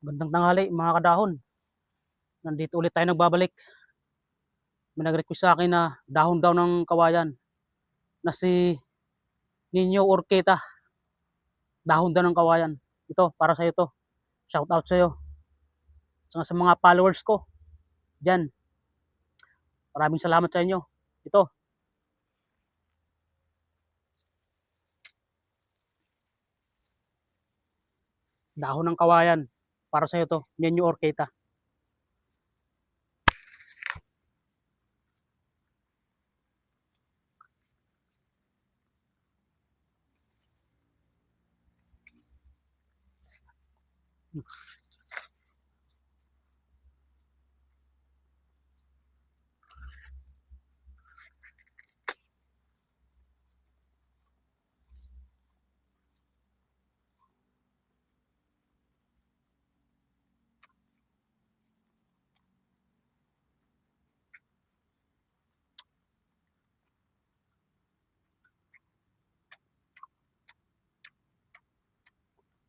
Gandang tanghali mga kadahon. Nandito ulit tayo nagbabalik. May nag-request sa akin na dahon daw ng kawayan na si Nino Orqueta. Dahon daw ng kawayan. Ito, para sa'yo to. Shout out sa'yo. Sa mga followers ko. Diyan. Maraming salamat sa inyo. Ito. Dahon ng kawayan. Para sa'yo to. Nino Orqueta.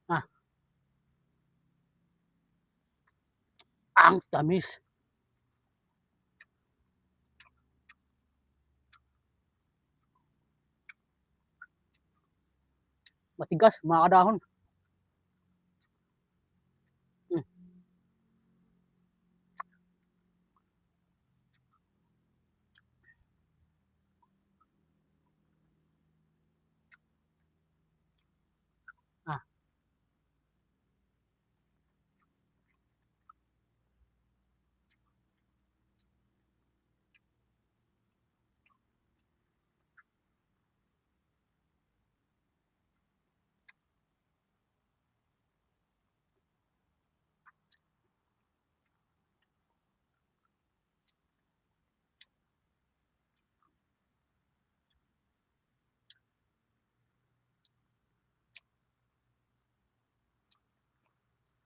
Ah, ang tamis. Matigas, mga kadahon. Hmm. Ah,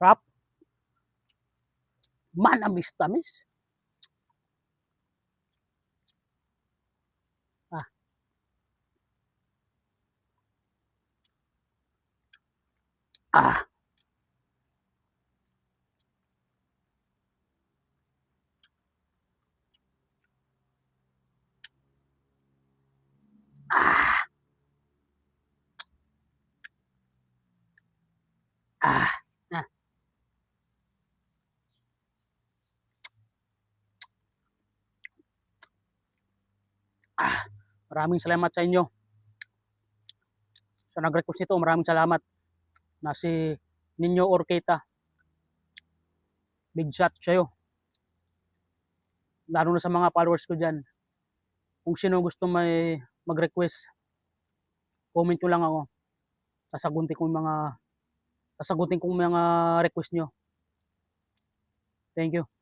rap. Manamis-tamis. Ah, ah, ah, ah. Ah, ah. Maraming salamat sa inyo. Sa nag-request nito, maraming salamat. Na si Nino Orqueta. Big shot sa'yo. Lalo na sa mga followers ko dyan. Kung sino gusto may mag-request, comment nyo lang ako. Sasagutin kong mga request nyo. Thank you.